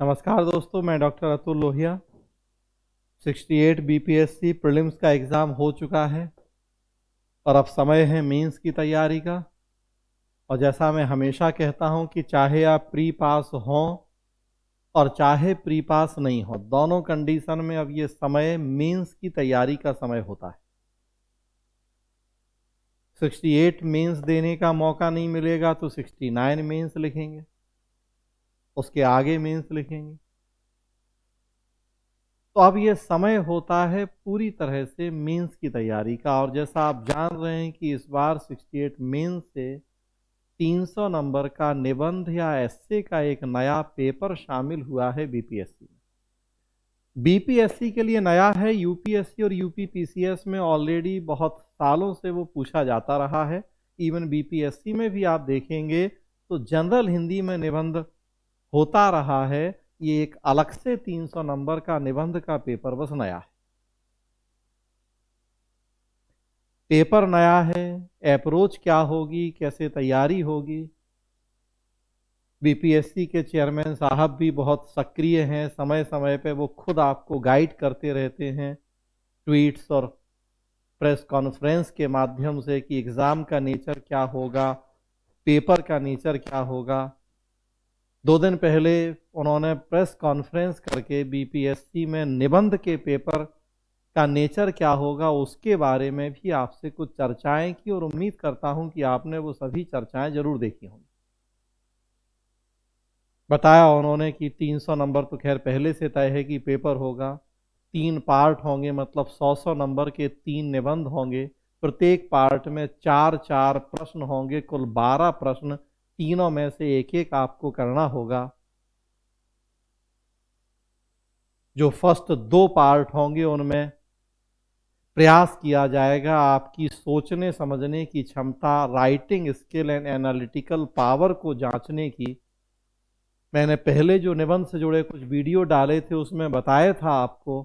नमस्कार दोस्तों, मैं doctor Atul Lohia. 68 BPSC prelims का एग्ज़ाम हो चुका है और अब समय है मेंस की तैयारी का। और जैसा मैं हमेशा कहता हूं कि चाहे आप प्री पास हों और चाहे प्री पास नहीं हो, दोनों कंडीशन में अब ये समय मेंस की तैयारी का समय होता है। 68 मेंस देने का मौका नहीं मिलेगा तो 69 मेंस लिखेंगे, उसके आगे मेंस लिखेंगे। तो अब ये समय होता है पूरी तरह से मेंस की तैयारी का। और जैसा आप जान रहे हैं कि इस बार 68 मेंस से 300 नंबर का निबंध या एस्से का एक नया पेपर शामिल हुआ है बीपीएससी में। बीपीएससी के लिए नया है, यूपीएससी और यूपीपीसीएस में ऑलरेडी बहुत सालों से वो पूछा जाता रहा है। इवन बीपीएससी में भी आप देखेंगे तो जनरल हिंदी में निबंध होता रहा है। ये एक अलग से 300 नंबर का निबंध का पेपर बस नया है। पेपर नया है, अप्रोच क्या होगी, कैसे तैयारी होगी। बीपीएससी के चेयरमैन साहब भी बहुत सक्रिय हैं, समय समय पे वो खुद आपको गाइड करते रहते हैं ट्वीट्स और प्रेस कॉन्फ्रेंस के माध्यम से कि एग्ज़ाम का नेचर क्या होगा, पेपर का नेचर क्या होगा। 2 दिन पहले उन्होंने प्रेस कॉन्फ्रेंस करके बीपीएससी में निबंध के पेपर का नेचर क्या होगा उसके बारे में भी आपसे कुछ चर्चाएं की, और उम्मीद करता हूं कि आपने वो सभी चर्चाएं जरूर देखी होंगी। बताया उन्होंने कि 300 नंबर तो खैर पहले से तय है कि पेपर होगा। 3 पार्ट होंगे, मतलब 100 नंबर के 3 निबंध होंगे। प्रत्येक पार्ट में 4-4 प्रश्न होंगे, कुल 12 प्रश्न। तीनों में से एक एक आपको करना होगा। जो फर्स्ट 2 पार्ट होंगे उनमें प्रयास किया जाएगा आपकी सोचने समझने की क्षमता, writing skill and analytical power को जांचने की। मैंने पहले जो निबंध से जुड़े कुछ वीडियो डाले थे उसमें बताया था आपको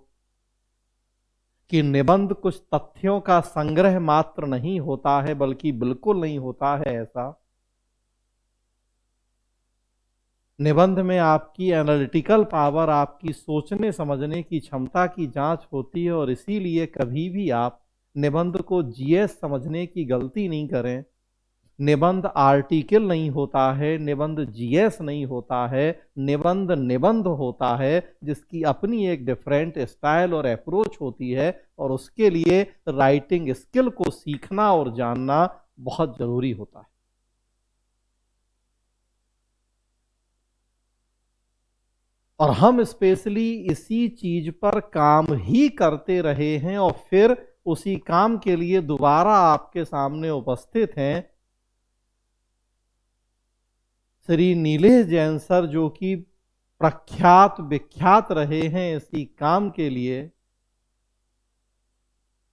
कि निबंध कुछ तथ्यों का संग्रह मात्र नहीं होता है, बल्कि बिल्कुल नहीं होता है ऐसा। निबंध में आपकी एनालिटिकल पावर, आपकी सोचने समझने की क्षमता की जांच होती है, और इसीलिए कभी भी आप निबंध को जीएस समझने की गलती नहीं करें। निबंध आर्टिकल नहीं होता है, निबंध जीएस नहीं होता है, निबंध निबंध होता है जिसकी अपनी एक डिफरेंट स्टाइल और अप्रोच होती है, और उसके लिए राइटिंग स्किल को सीखना और जानना बहुत जरूरी होता है। और हम स्पेशली इसी चीज पर काम ही करते रहे हैं, और फिर उसी काम के लिए दोबारा आपके सामने उपस्थित हैं श्री नीलेश जैन सर, जो कि प्रख्यात विख्यात रहे हैं इसी काम के लिए,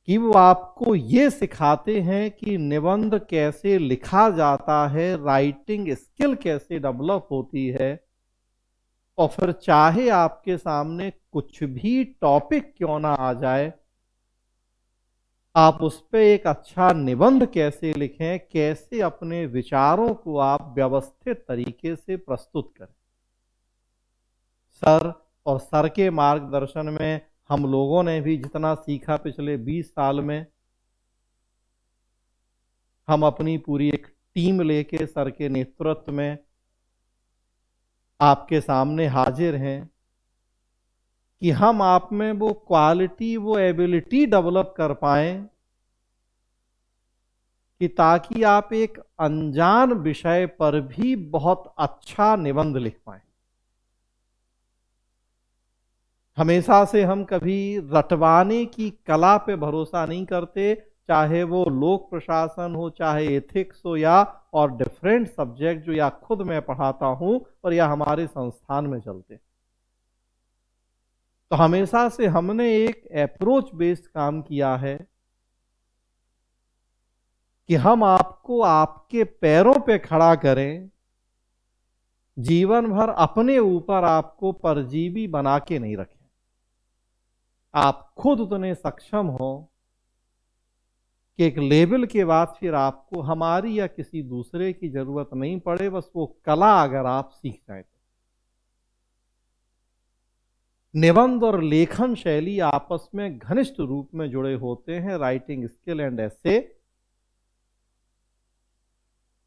कि वो आपको ये सिखाते हैं कि निबंध कैसे लिखा जाता है, राइटिंग स्किल कैसे डेवलप होती है। और फिर चाहे आपके सामने कुछ भी टॉपिक क्यों ना आ जाए, आप उस पर एक अच्छा निबंध कैसे लिखें, कैसे अपने विचारों को आप व्यवस्थित तरीके से प्रस्तुत करें। सर और सर के मार्गदर्शन में हम लोगों ने भी जितना सीखा पिछले 20 साल में, हम अपनी पूरी एक टीम लेके सर के नेतृत्व में आपके सामने हाजिर हैं कि हम आप में वो क्वालिटी, वो एबिलिटी डेवलप कर पाएं कि ताकि आप एक अनजान विषय पर भी बहुत अच्छा निबंध लिख पाएं। हमेशा से हम कभी रटवाने की कला पे भरोसा नहीं करते, चाहे वो लोक प्रशासन हो, चाहे एथिक्स हो, या और डिफरेंट सब्जेक्ट जो या खुद मैं पढ़ाता हूं और या हमारे संस्थान में चलते। तो हमेशा से हमने एक अप्रोच बेस्ड काम किया है कि हम आपको आपके पैरों पे खड़ा करें, जीवन भर अपने ऊपर आपको परजीवी बना के नहीं रखें। आप खुद उतने सक्षम हो कि एक लेवल के बाद फिर आपको हमारी या किसी दूसरे की जरूरत नहीं पड़े, बस वो कला अगर आप सीख जाए तो। निबंध और लेखन शैली आपस में घनिष्ठ रूप में जुड़े होते हैं, राइटिंग स्किल एंड एसे।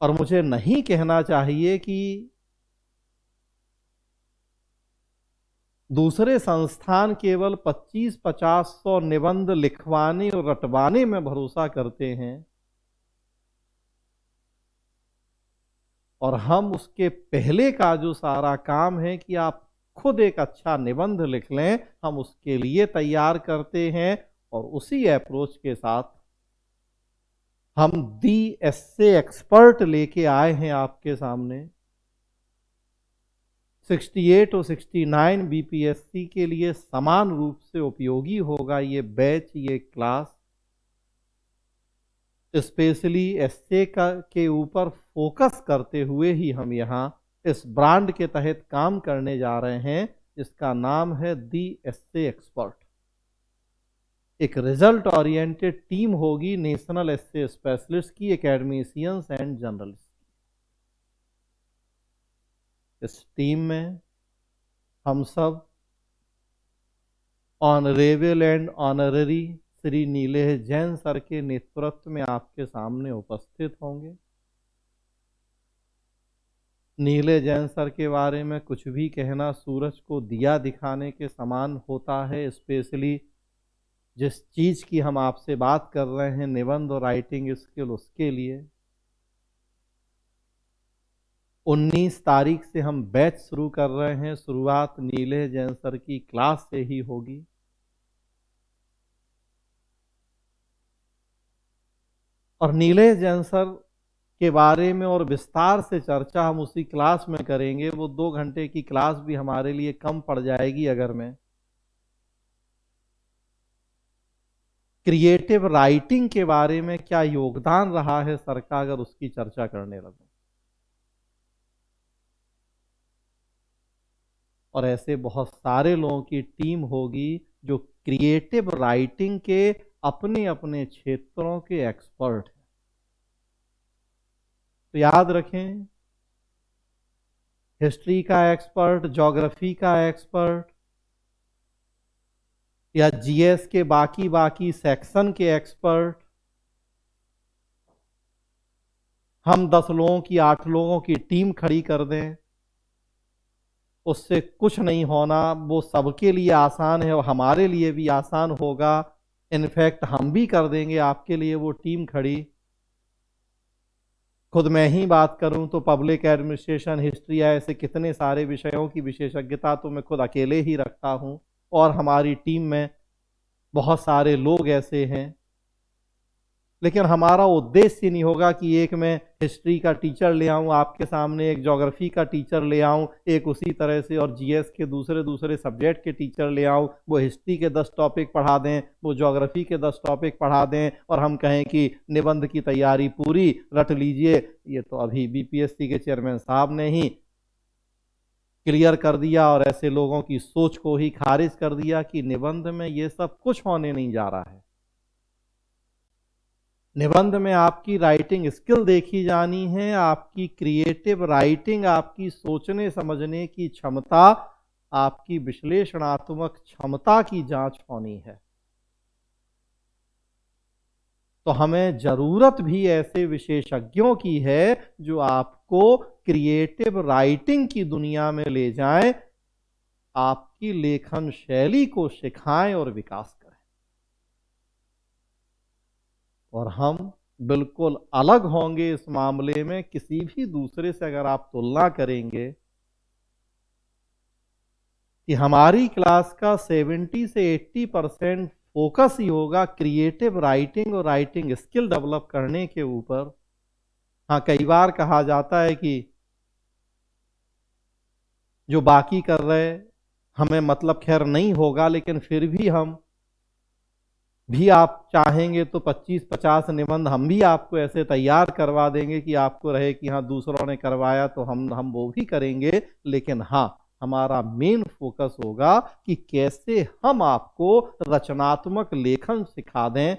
और मुझे नहीं कहना चाहिए कि दूसरे संस्थान केवल 25-50-100 निबंध लिखवाने और रटवाने में भरोसा करते हैं और हम उसके पहले का जो सारा काम है कि आप खुद एक अच्छा निबंध लिख लें, हम उसके लिए तैयार करते हैं। और उसी अप्रोच के साथ हम दी एसे एक्सपर्ट लेके आए हैं आपके सामने। 68 और 69 बीपीएससी के लिए समान रूप से उपयोगी होगा ये बैच, ये क्लास। स्पेशली एसे के ऊपर फोकस करते हुए ही हम यहाँ इस ब्रांड के तहत काम करने जा रहे हैं, जिसका नाम है दी एसे एक्सपर्ट। एक रिजल्ट ओरिएंटेड टीम होगी नेशनल एसे स्पेशलिस्ट की, एकेडमिशियंस एंड जर्नलिस्ट। इस टीम में हम सब honourable and honorary Shri Nilesh Jain sir के नेतृत्व में आपके सामने उपस्थित होंगे। नीलेश जैन सर के बारे में कुछ भी कहना सूरज को दिया दिखाने के समान होता है। स्पेशली जिस चीज की हम आपसे बात कर रहे हैं, निबंध और राइटिंग स्किल, उसके लिए 19 तारीख से हम बैच शुरू कर रहे हैं। शुरुआत नीलेश जैन सर की क्लास से ही होगी। और नीलेश जैन सर के बारे में और विस्तार से चर्चा हम उसी क्लास में करेंगे। वो 2 घंटे की क्लास भी हमारे लिए कम पड़ जाएगी अगर मैं क्रिएटिव राइटिंग के बारे में क्या योगदान रहा है सर का, अगर उसकी चर्चा करने लगूं। और ऐसे बहुत सारे लोगों की टीम होगी जो क्रिएटिव राइटिंग के अपने अपने क्षेत्रों के एक्सपर्ट हैं। तो याद रखें, हिस्ट्री का एक्सपर्ट, ज्योग्राफी का एक्सपर्ट या जीएस के बाकी सेक्शन के एक्सपर्ट, हम 10 लोगों की 8 लोगों की टीम खड़ी कर दें, उससे कुछ नहीं होना। वो सबके लिए आसान है और हमारे लिए भी आसान होगा। इनफैक्ट हम भी कर देंगे आपके लिए वो टीम खड़ी। खुद मैं ही बात करूं तो पब्लिक एडमिनिस्ट्रेशन, हिस्ट्री, ऐसे कितने सारे विषयों की विशेषज्ञता तो मैं खुद अकेले ही रखता हूं। और हमारी टीम में बहुत सारे लोग ऐसे हैं। लेकिन हमारा उद्देश्य नहीं होगा कि एक मैं हिस्ट्री का टीचर ले आऊं आपके सामने, एक ज्योग्राफी का टीचर ले आऊं, एक उसी तरह से और जीएस के दूसरे सब्जेक्ट के टीचर ले आऊं। वो हिस्ट्री के 10 टॉपिक पढ़ा दें, वो ज्योग्राफी के 10 टॉपिक पढ़ा दें और हम कहें कि निबंध की तैयारी पूरी, रट लीजिए। ये तो अभी बीपीएससी के चेयरमैन साहब ने ही क्लियर कर दिया और ऐसे लोगों की सोच को ही खारिज कर दिया कि निबंध में ये सब कुछ होने नहीं जा रहा है। निबंध में आपकी राइटिंग स्किल देखी जानी है, आपकी क्रिएटिव राइटिंग, आपकी सोचने समझने की क्षमता, आपकी विश्लेषणात्मक क्षमता की जांच होनी है। तो हमें जरूरत भी ऐसे विशेषज्ञों की है जो आपको क्रिएटिव राइटिंग की दुनिया में ले जाएं, आपकी लेखन शैली को सिखाएं और विकास करें। और हम बिल्कुल अलग होंगे इस मामले में। किसी भी दूसरे से अगर आप तुलना करेंगे कि हमारी क्लास का 70 से 80% फोकस ही होगा क्रिएटिव राइटिंग और राइटिंग स्किल डेवलप करने के ऊपर। हाँ, कई बार कहा जाता है कि जो बाकी कर रहे हमें मतलब खैर नहीं होगा, लेकिन फिर भी हम भी आप चाहेंगे तो 25-50 निबंध हम भी आपको ऐसे तैयार करवा देंगे कि आपको रहे कि हाँ दूसरों ने करवाया तो हम वो भी करेंगे। लेकिन हाँ, हमारा मेन फोकस होगा कि कैसे हम आपको रचनात्मक लेखन सिखा दें,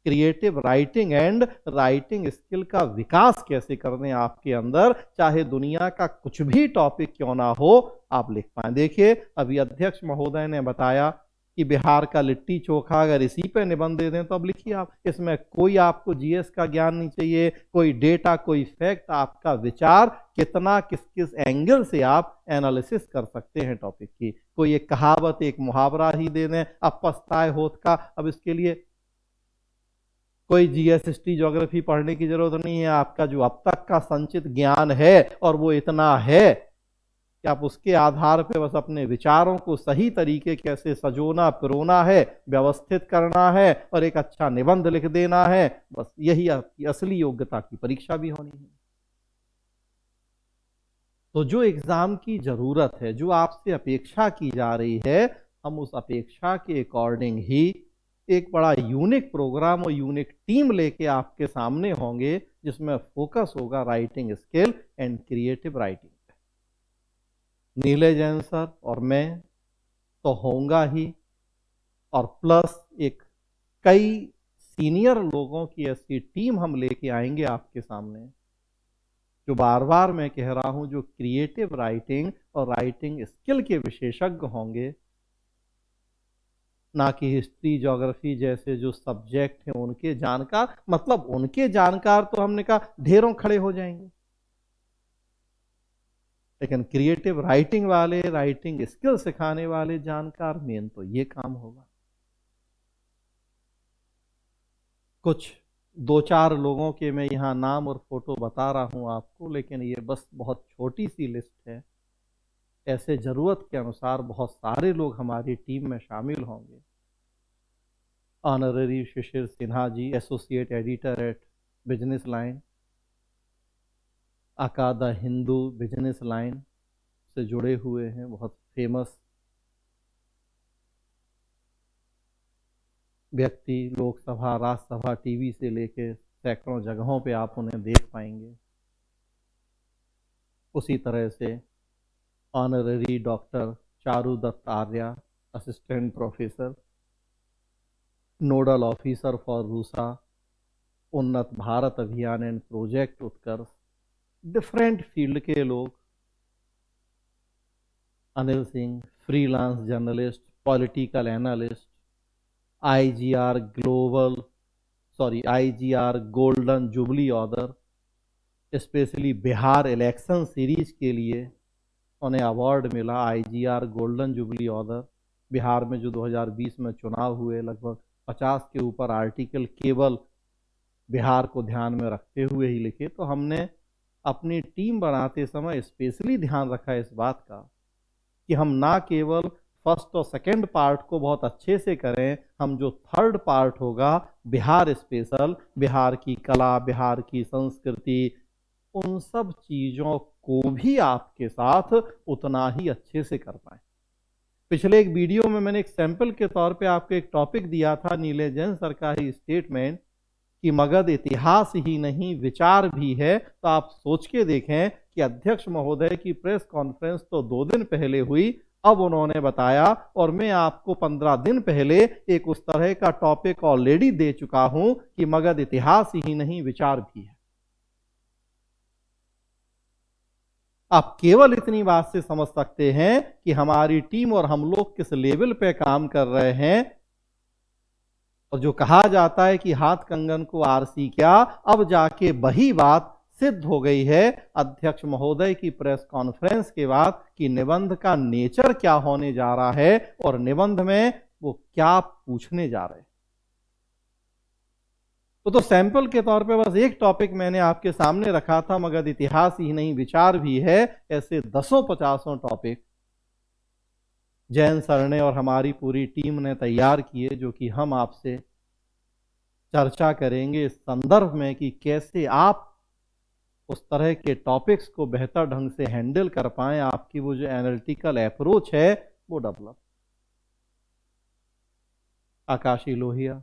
creative writing and writing skill का विकास कैसे करने हैं आपके अंदर, चाहे दुनिया का कुछ भी टॉपिक क्यों ना हो, आप लिख पाए। देखिए अभी अध्यक्ष महोदय ने बताया कि बिहार का लिट्टी चोखा, अगर इसी पे निबंध दे दें तो अब लिखिए आप। इसमें कोई आपको जीएस का ज्ञान नहीं चाहिए, कोई डेटा, कोई फैक्ट, आपका विचार कितना किस किस एंगल से आप एनालिसिस कर सकते हैं टॉपिक की। कोई एक कहावत, एक मुहावरा ही दे दें, अब पछताए होत का। अब इसके लिए कोई जीएस, हिस्ट्री, ज्योग्राफी पढ़ने की जरूरत नहीं है। आपका जो अब तक का संचित ज्ञान है, और वो इतना है कि आप उसके आधार पर बस अपने विचारों को सही तरीके कैसे सजोना, पिरोना है, व्यवस्थित करना है और एक अच्छा निबंध लिख देना है। बस यही आपकी असली योग्यता की परीक्षा भी होनी है। तो जो एग्जाम की जरूरत है, जो आपसे अपेक्षा की जा रही है, हम उस अपेक्षा के अकॉर्डिंग ही एक बड़ा यूनिक प्रोग्राम और यूनिक टीम लेके आपके सामने होंगे, जिसमें फोकस होगा writing skill and creative writing. नीले जैन सर और मैं तो होऊंगा ही, और प्लस एक कई सीनियर लोगों की ऐसी टीम हम लेके आएंगे आपके सामने, जो बार बार मैं कह रहा हूं, जो क्रिएटिव राइटिंग और राइटिंग स्किल के विशेषज्ञ होंगे, ना कि हिस्ट्री, ज्योग्राफी जैसे जो सब्जेक्ट हैं उनके जानकार। मतलब उनके जानकार तो हमने कहा ढेरों खड़े हो जाएंगे, लेकिन क्रिएटिव राइटिंग वाले, राइटिंग स्किल सिखाने वाले जानकार, मेन तो ये काम होगा। कुछ दो चार लोगों के मैं यहाँ नाम और फोटो बता रहा हूँ आपको, लेकिन ये बस बहुत छोटी सी लिस्ट है। ऐसे जरूरत के अनुसार बहुत सारे लोग हमारी टीम में शामिल होंगे। Honorary Shishir Sinha ji, associate editor at business line, अकादा हिंदू बिजनेस लाइन से जुड़े हुए हैं, बहुत फेमस व्यक्ति। लोकसभा, राज्यसभा, टीवी से लेके सैकड़ों जगहों पे आप उन्हें देख पाएंगे। उसी तरह से honorary doctor Charudatt Arya, assistant professor, nodal officer for RUSA, Unnat Bharat Abhiyan and project Utkarsh, different field के लोग। Anil Singh, freelance journalist, political analyst, IGR golden jubilee order, specially Bihar election series के लिए उन्हें अवार्ड मिला, IGR golden jubilee order. Bihar में जो 2020 में चुनाव हुए, लगभग 50 के ऊपर आर्टिकल केवल बिहार को ध्यान में रखते हुए ही लिखे। तो हमने अपनी टीम बनाते समय स्पेशली ध्यान रखा इस बात का कि हम ना केवल फर्स्ट और सेकंड पार्ट को बहुत अच्छे से करें, हम जो थर्ड पार्ट होगा बिहार स्पेशल, बिहार की कला, बिहार की संस्कृति, उन सब चीज़ों को भी आपके साथ उतना ही अच्छे से कर पाए। पिछले एक वीडियो में मैंने एक सैंपल के तौर पे आपको एक टॉपिक दिया था, नीले जैन सर का ही स्टेटमेंट कि मगध इतिहास ही नहीं विचार भी है। तो आप सोच के देखें कि अध्यक्ष महोदय की प्रेस कॉन्फ्रेंस तो 2 दिन पहले हुई, अब उन्होंने बताया, और मैं आपको 15 दिन पहले एक उस तरह का टॉपिक ऑलरेडी दे चुका हूं कि मगध इतिहास ही नहीं विचार भी है। आप केवल इतनी बात से समझ सकते हैं कि हमारी टीम और हम लोग किस लेवल पे काम कर रहे हैं। और जो कहा जाता है कि हाथ कंगन को आरसी क्या, अब जाके वही बात सिद्ध हो गई है अध्यक्ष महोदय की प्रेस कॉन्फ्रेंस के बाद कि निबंध का नेचर क्या होने जा रहा है और निबंध में वो क्या पूछने जा रहे हैं। तो सैंपल के तौर पे बस एक टॉपिक मैंने आपके सामने रखा था, मगध इतिहास ही नहीं विचार भी है। ऐसे 10-50 टॉपिक जैन सर ने और हमारी पूरी टीम ने तैयार किए, जो कि हम आपसे चर्चा करेंगे इस संदर्भ में कि कैसे आप उस तरह के टॉपिक्स को बेहतर ढंग से हैंडल कर पाएं, आपकी वो जो एनालिटिकल अप्रोच है वो develop. Akashi Lohia,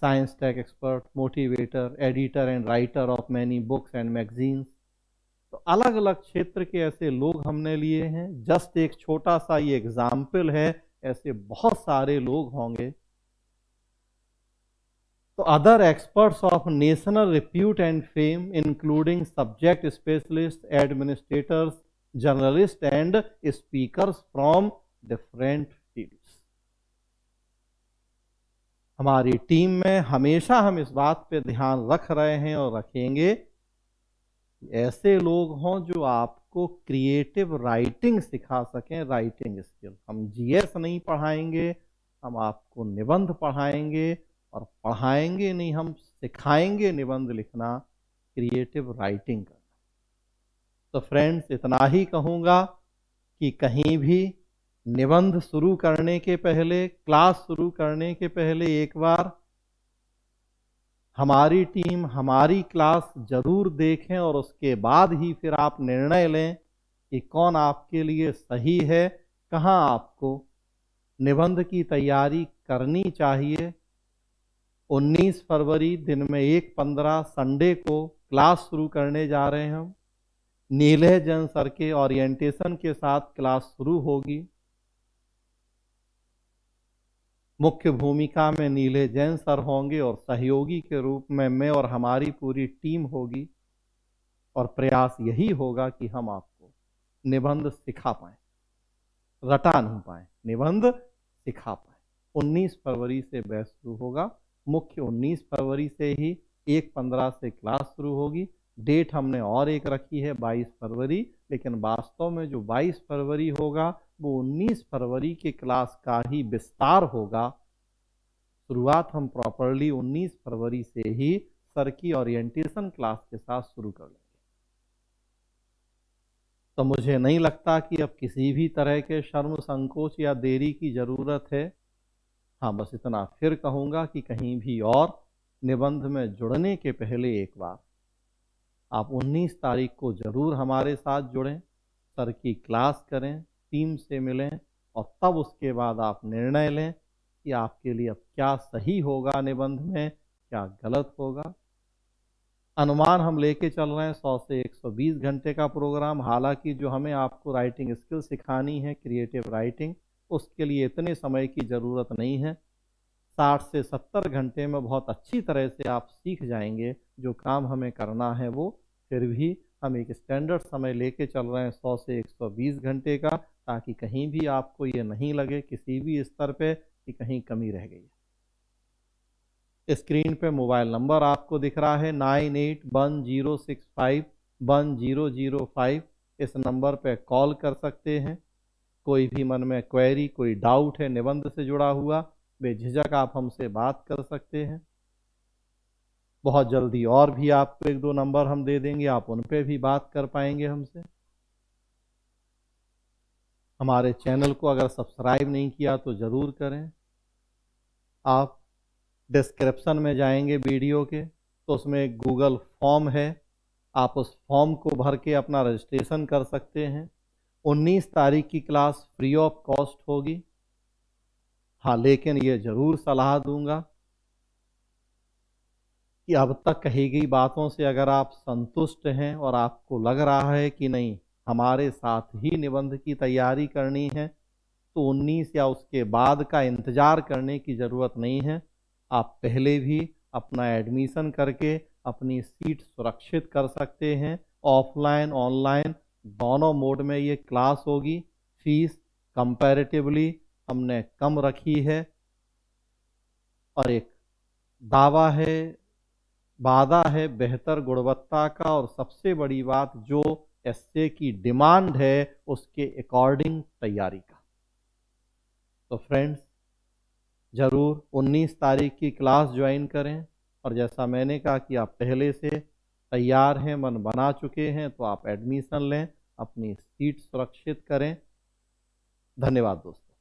science tech expert, motivator, editor and writer of many books and magazines. तो अलग अलग क्षेत्र के ऐसे लोग हमने लिए हैं। जस्ट एक छोटा सा ये एग्जाम्पल है, ऐसे बहुत सारे लोग होंगे तो other experts of national repute and fame including subject specialist, administrators, journalist and speakers from different fields. हमारी टीम में हमेशा हम इस बात पे ध्यान रख रहे हैं और रखेंगे, ऐसे लोग हों जो आपको क्रिएटिव राइटिंग सिखा सकें, राइटिंग स्किल। हम जीएस नहीं पढ़ाएंगे, हम आपको निबंध पढ़ाएंगे, और पढ़ाएंगे नहीं, हम सिखाएंगे निबंध लिखना, क्रिएटिव राइटिंग करना। तो फ्रेंड्स, इतना ही कहूँगा कि कहीं भी निबंध शुरू करने के पहले, क्लास शुरू करने के पहले एक बार हमारी टीम, हमारी क्लास जरूर देखें, और उसके बाद ही फिर आप निर्णय लें कि कौन आपके लिए सही है, कहाँ आपको निबंध की तैयारी करनी चाहिए। 19 फरवरी दिन में 1-15 संडे को क्लास शुरू करने जा रहे हैं हम। नीलय जैन सर के ओरिएंटेशन के साथ क्लास शुरू होगी। मुख्य भूमिका में नीलय जैन सर होंगे और सहयोगी के रूप में मैं और हमारी पूरी टीम होगी, और प्रयास यही होगा कि हम आपको निबंध सिखा पाएं, रटा नहीं पाएं, निबंध सिखा पाएं। 19 फरवरी से बैच शुरू होगा। मुख्य 19 फरवरी से ही 1-15 से क्लास शुरू होगी। डेट हमने और एक रखी है 22 फरवरी, लेकिन वास्तव में जो 22 फरवरी होगा वो 19 फरवरी के क्लास का ही विस्तार होगा। शुरुआत हम प्रॉपरली 19 फरवरी से ही सर की ओरिएंटेशन क्लास के साथ शुरू कर लेंगे। तो मुझे नहीं लगता कि अब किसी भी तरह के शर्म, संकोच या देरी की ज़रूरत है। हाँ, बस इतना फिर कहूँगा कि कहीं भी और निबंध में जुड़ने के पहले एक बार आप 19 तारीख को ज़रूर हमारे साथ जुड़ें, सर की क्लास करें, टीम से मिलें, और तब उसके बाद आप निर्णय लें कि आपके लिए अब क्या सही होगा निबंध में, क्या गलत होगा। अनुमान हम लेके चल रहे हैं 100 से 120 घंटे का प्रोग्राम। हालांकि जो हमें आपको राइटिंग स्किल सिखानी है, क्रिएटिव राइटिंग, उसके लिए इतने समय की ज़रूरत नहीं है। 60 से 70 घंटे में बहुत अच्छी तरह से आप सीख जाएंगे जो काम हमें करना है वो। फिर भी हम एक स्टैंडर्ड समय लेके चल रहे हैं 100 से 120 घंटे का, ताकि कहीं भी आपको ये नहीं लगे किसी भी स्तर पे कि कहीं कमी रह गई। स्क्रीन पे मोबाइल नंबर आपको दिख रहा है 9810651005। इस नंबर पे कॉल कर सकते हैं। कोई भी मन में क्वेरी, कोई डाउट है निबंध से जुड़ा हुआ, बेझिझक आप हमसे बात कर सकते हैं। बहुत जल्दी और भी आपको 1-2 नंबर हम दे देंगे, आप उन पे भी बात कर पाएंगे हमसे। हमारे चैनल को अगर सब्सक्राइब नहीं किया तो ज़रूर करें। आप डिस्क्रिप्शन में जाएंगे वीडियो के, तो उसमें एक गूगल फॉर्म है, आप उस फॉर्म को भर के अपना रजिस्ट्रेशन कर सकते हैं। 19 तारीख की क्लास फ्री ऑफ कॉस्ट होगी। हाँ, लेकिन ये ज़रूर सलाह दूंगा कि अब तक कही गई बातों से अगर आप संतुष्ट हैं और आपको लग रहा है कि नहीं हमारे साथ ही निबंध की तैयारी करनी है, तो 19 या उसके बाद का इंतज़ार करने की ज़रूरत नहीं है। आप पहले भी अपना एडमिशन करके अपनी सीट सुरक्षित कर सकते हैं। ऑफलाइन ऑनलाइन दोनों मोड में ये क्लास होगी। फीस कंपैरेटिवली हमने कम रखी है, और एक दावा है, वादा है बेहतर गुणवत्ता का, और सबसे बड़ी बात जो एसए की डिमांड है उसके अकॉर्डिंग तैयारी का। तो फ्रेंड्स, ज़रूर 19 तारीख की क्लास ज्वाइन करें, और जैसा मैंने कहा कि आप पहले से तैयार हैं, मन बना चुके हैं, तो आप एडमिशन लें, अपनी सीट सुरक्षित करें। धन्यवाद दोस्तों।